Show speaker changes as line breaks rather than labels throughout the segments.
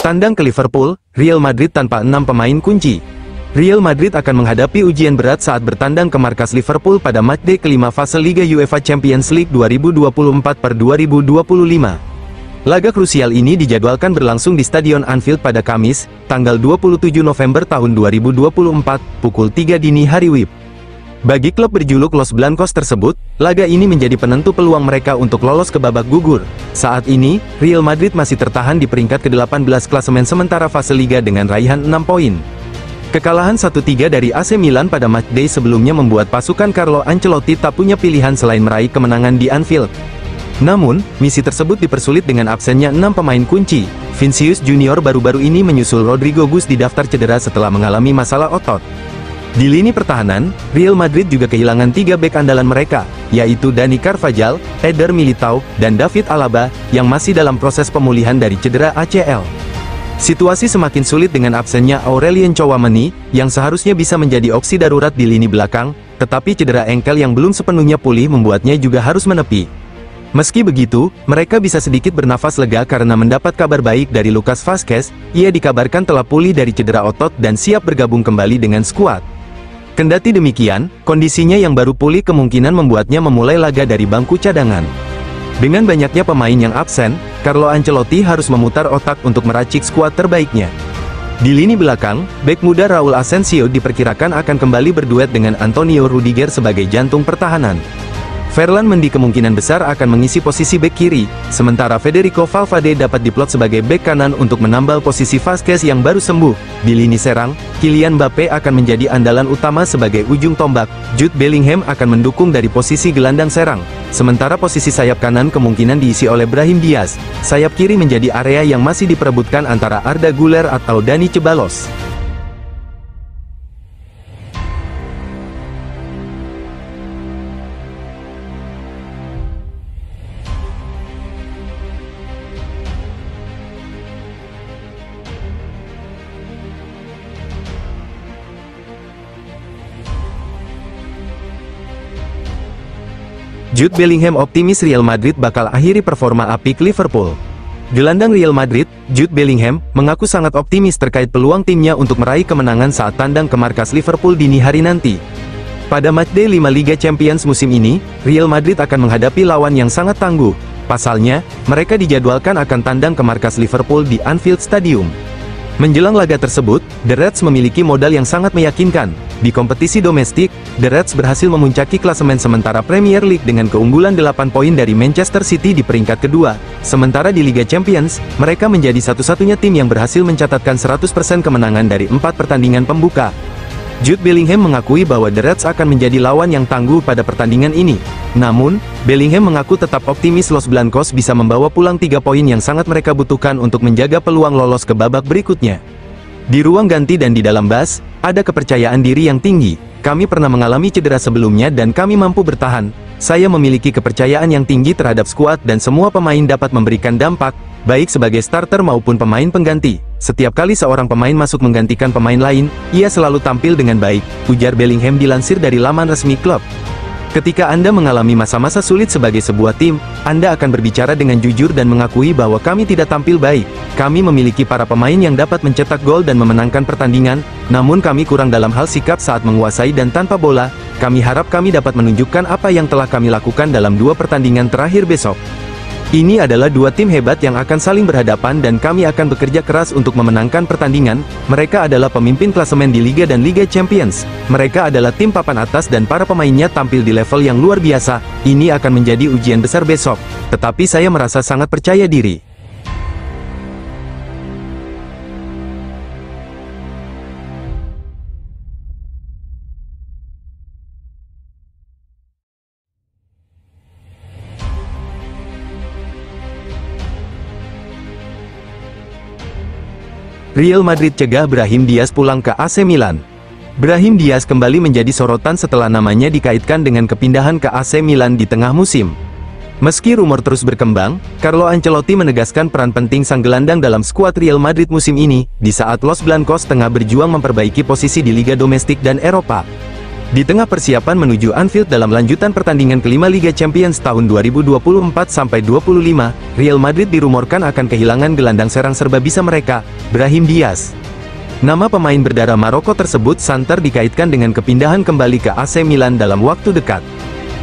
Tandang ke Liverpool, Real Madrid tanpa 6 pemain kunci. Real Madrid akan menghadapi ujian berat saat bertandang ke markas Liverpool pada matchday kelima fase Liga UEFA Champions League 2024-2025. Laga krusial ini dijadwalkan berlangsung di Stadion Anfield pada Kamis, tanggal 27 November tahun 2024, pukul 3 dini hari WIB. Bagi klub berjuluk Los Blancos tersebut, laga ini menjadi penentu peluang mereka untuk lolos ke babak gugur. Saat ini, Real Madrid masih tertahan di peringkat ke-18 klasemen sementara fase Liga dengan raihan 6 poin. Kekalahan 1-3 dari AC Milan pada matchday sebelumnya membuat pasukan Carlo Ancelotti tak punya pilihan selain meraih kemenangan di Anfield. Namun, misi tersebut dipersulit dengan absennya 6 pemain kunci. Vinicius Junior baru-baru ini menyusul Rodrigo Gus di daftar cedera setelah mengalami masalah otot. Di lini pertahanan, Real Madrid juga kehilangan 3 bek andalan mereka, yaitu Dani Carvajal, Eder Militao, dan David Alaba, yang masih dalam proses pemulihan dari cedera ACL. Situasi semakin sulit dengan absennya Aurelien Tchouameni, yang seharusnya bisa menjadi opsi darurat di lini belakang, tetapi cedera engkel yang belum sepenuhnya pulih membuatnya juga harus menepi. Meski begitu, mereka bisa sedikit bernafas lega karena mendapat kabar baik dari Lucas Vazquez. Ia dikabarkan telah pulih dari cedera otot dan siap bergabung kembali dengan skuad. Kendati demikian, kondisinya yang baru pulih kemungkinan membuatnya memulai laga dari bangku cadangan. Dengan banyaknya pemain yang absen, Carlo Ancelotti harus memutar otak untuk meracik skuad terbaiknya. Di lini belakang, bek muda Raul Asensio diperkirakan akan kembali berduet dengan Antonio Rudiger sebagai jantung pertahanan. Ferland Mendy kemungkinan besar akan mengisi posisi bek kiri, sementara Federico Valverde dapat diplot sebagai bek kanan untuk menambal posisi Vazquez yang baru sembuh. Di lini serang, Kylian Mbappe akan menjadi andalan utama sebagai ujung tombak. Jude Bellingham akan mendukung dari posisi gelandang serang, sementara posisi sayap kanan kemungkinan diisi oleh Brahim Diaz. Sayap kiri menjadi area yang masih diperebutkan antara Arda Güler atau Dani Ceballos. Jude Bellingham optimis Real Madrid bakal akhiri performa apik Liverpool. Gelandang Real Madrid, Jude Bellingham, mengaku sangat optimis terkait peluang timnya untuk meraih kemenangan saat tandang ke markas Liverpool dini hari nanti. Pada matchday 5 Liga Champions musim ini, Real Madrid akan menghadapi lawan yang sangat tangguh. Pasalnya, mereka dijadwalkan akan tandang ke markas Liverpool di Anfield Stadium. Menjelang laga tersebut, The Reds memiliki modal yang sangat meyakinkan. Di kompetisi domestik, The Reds berhasil memuncaki klasemen sementara Premier League dengan keunggulan 8 poin dari Manchester City di peringkat kedua. Sementara di Liga Champions, mereka menjadi satu-satunya tim yang berhasil mencatatkan 100% kemenangan dari 4 pertandingan pembuka. Jude Bellingham mengakui bahwa The Reds akan menjadi lawan yang tangguh pada pertandingan ini. Namun, Bellingham mengaku tetap optimis Los Blancos bisa membawa pulang 3 poin yang sangat mereka butuhkan untuk menjaga peluang lolos ke babak berikutnya. Di ruang ganti dan di dalam bus, ada kepercayaan diri yang tinggi. Kami pernah mengalami cedera sebelumnya dan kami mampu bertahan. Saya memiliki kepercayaan yang tinggi terhadap skuad dan semua pemain dapat memberikan dampak, baik sebagai starter maupun pemain pengganti. Setiap kali seorang pemain masuk menggantikan pemain lain, ia selalu tampil dengan baik, ujar Bellingham dilansir dari laman resmi klub. Ketika Anda mengalami masa-masa sulit sebagai sebuah tim, Anda akan berbicara dengan jujur dan mengakui bahwa kami tidak tampil baik. Kami memiliki para pemain yang dapat mencetak gol dan memenangkan pertandingan, namun kami kurang dalam hal sikap saat menguasai dan tanpa bola. Kami harap kami dapat menunjukkan apa yang telah kami lakukan dalam 2 pertandingan terakhir besok. Ini adalah 2 tim hebat yang akan saling berhadapan dan kami akan bekerja keras untuk memenangkan pertandingan. Mereka adalah pemimpin klasemen di Liga dan Liga Champions. Mereka adalah tim papan atas dan para pemainnya tampil di level yang luar biasa. Ini akan menjadi ujian besar besok. Tetapi saya merasa sangat percaya diri. Real Madrid cegah Brahim Diaz pulang ke AC Milan. Brahim Diaz kembali menjadi sorotan setelah namanya dikaitkan dengan kepindahan ke AC Milan di tengah musim. Meski rumor terus berkembang, Carlo Ancelotti menegaskan peran penting sang gelandang dalam skuad Real Madrid musim ini, di saat Los Blancos tengah berjuang memperbaiki posisi di Liga Domestik dan Eropa. Di tengah persiapan menuju Anfield dalam lanjutan pertandingan kelima Liga Champions tahun 2024-25, Real Madrid dirumorkan akan kehilangan gelandang serang serba bisa mereka, Brahim Diaz. Nama pemain berdarah Maroko tersebut santer dikaitkan dengan kepindahan kembali ke AC Milan dalam waktu dekat.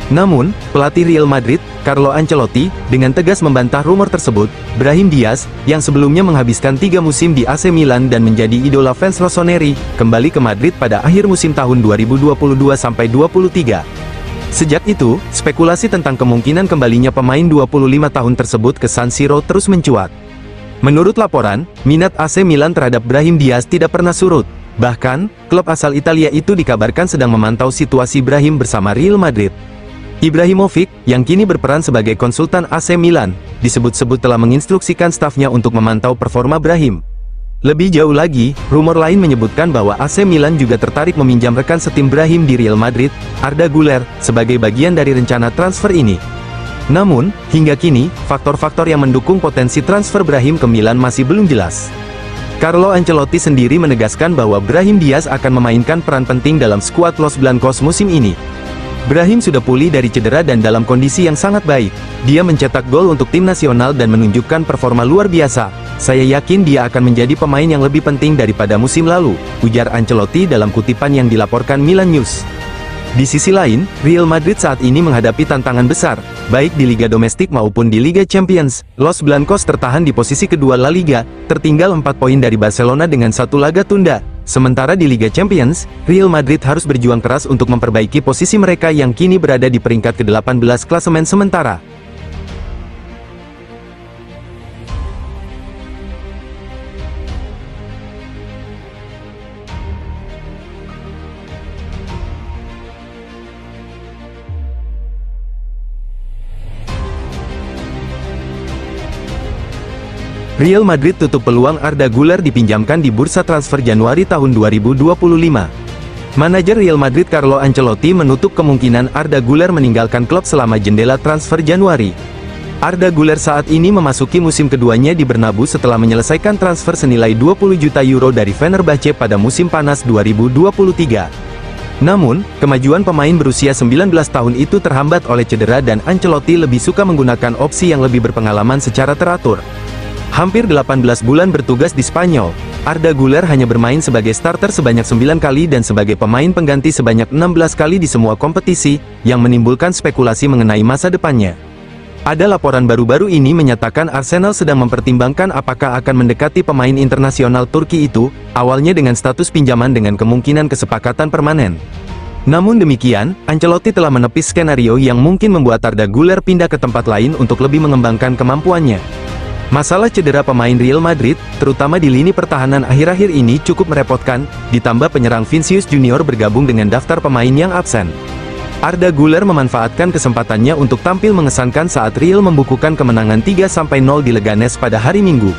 Namun, pelatih Real Madrid, Carlo Ancelotti, dengan tegas membantah rumor tersebut. Brahim Diaz, yang sebelumnya menghabiskan 3 musim di AC Milan dan menjadi idola fans Rossoneri, kembali ke Madrid pada akhir musim tahun 2022-23. Sejak itu, spekulasi tentang kemungkinan kembalinya pemain 25 tahun tersebut ke San Siro terus mencuat. Menurut laporan, minat AC Milan terhadap Brahim Diaz tidak pernah surut. Bahkan, klub asal Italia itu dikabarkan sedang memantau situasi Brahim bersama Real Madrid. Ibrahimovic, yang kini berperan sebagai konsultan AC Milan, disebut-sebut telah menginstruksikan stafnya untuk memantau performa Brahim. Lebih jauh lagi, rumor lain menyebutkan bahwa AC Milan juga tertarik meminjam rekan setim Brahim di Real Madrid, Arda Güler, sebagai bagian dari rencana transfer ini. Namun, hingga kini, faktor-faktor yang mendukung potensi transfer Brahim ke Milan masih belum jelas. Carlo Ancelotti sendiri menegaskan bahwa Brahim Diaz akan memainkan peran penting dalam skuad Los Blancos musim ini. Brahim sudah pulih dari cedera dan dalam kondisi yang sangat baik. Dia mencetak gol untuk tim nasional dan menunjukkan performa luar biasa. Saya yakin dia akan menjadi pemain yang lebih penting daripada musim lalu, ujar Ancelotti dalam kutipan yang dilaporkan Milan News. Di sisi lain, Real Madrid saat ini menghadapi tantangan besar, baik di Liga Domestik maupun di Liga Champions. Los Blancos tertahan di posisi kedua La Liga, tertinggal 4 poin dari Barcelona dengan 1 laga tunda. Sementara di Liga Champions, Real Madrid harus berjuang keras untuk memperbaiki posisi mereka yang kini berada di peringkat ke-18 klasemen sementara. Real Madrid tutup peluang Arda Güler dipinjamkan di bursa transfer Januari tahun 2025. Manajer Real Madrid Carlo Ancelotti menutup kemungkinan Arda Güler meninggalkan klub selama jendela transfer Januari. Arda Güler saat ini memasuki musim keduanya di Bernabeu setelah menyelesaikan transfer senilai 20 juta euro dari Fenerbahce pada musim panas 2023. Namun, kemajuan pemain berusia 19 tahun itu terhambat oleh cedera dan Ancelotti lebih suka menggunakan opsi yang lebih berpengalaman secara teratur. Hampir 18 bulan bertugas di Spanyol, Arda Güler hanya bermain sebagai starter sebanyak 9 kali dan sebagai pemain pengganti sebanyak 16 kali di semua kompetisi, yang menimbulkan spekulasi mengenai masa depannya. Ada laporan baru-baru ini menyatakan Arsenal sedang mempertimbangkan apakah akan mendekati pemain internasional Turki itu, awalnya dengan status pinjaman dengan kemungkinan kesepakatan permanen. Namun demikian, Ancelotti telah menepis skenario yang mungkin membuat Arda Güler pindah ke tempat lain untuk lebih mengembangkan kemampuannya. Masalah cedera pemain Real Madrid, terutama di lini pertahanan akhir-akhir ini cukup merepotkan, ditambah penyerang Vinicius Junior bergabung dengan daftar pemain yang absen. Arda Güler memanfaatkan kesempatannya untuk tampil mengesankan saat Real membukukan kemenangan 3-0 di Leganes pada hari Minggu.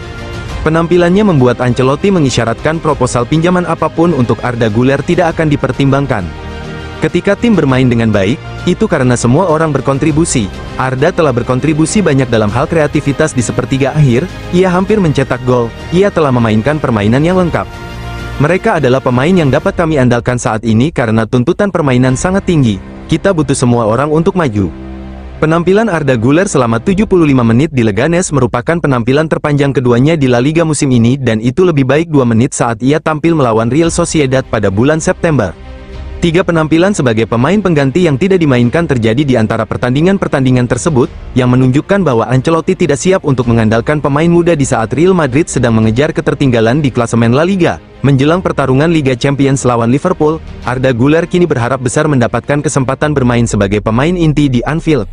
Penampilannya membuat Ancelotti mengisyaratkan proposal pinjaman apapun untuk Arda Güler tidak akan dipertimbangkan. Ketika tim bermain dengan baik, itu karena semua orang berkontribusi. Arda telah berkontribusi banyak dalam hal kreativitas di sepertiga akhir, ia hampir mencetak gol, ia telah memainkan permainan yang lengkap. Mereka adalah pemain yang dapat kami andalkan saat ini karena tuntutan permainan sangat tinggi. Kita butuh semua orang untuk maju. Penampilan Arda Güler selama 75 menit di Leganes merupakan penampilan terpanjang keduanya di La Liga musim ini dan itu lebih baik 2 menit saat ia tampil melawan Real Sociedad pada bulan September. 3 penampilan sebagai pemain pengganti yang tidak dimainkan terjadi di antara pertandingan-pertandingan tersebut, yang menunjukkan bahwa Ancelotti tidak siap untuk mengandalkan pemain muda di saat Real Madrid sedang mengejar ketertinggalan di klasemen La Liga. Menjelang pertarungan Liga Champions lawan Liverpool, Arda Güler kini berharap besar mendapatkan kesempatan bermain sebagai pemain inti di Anfield.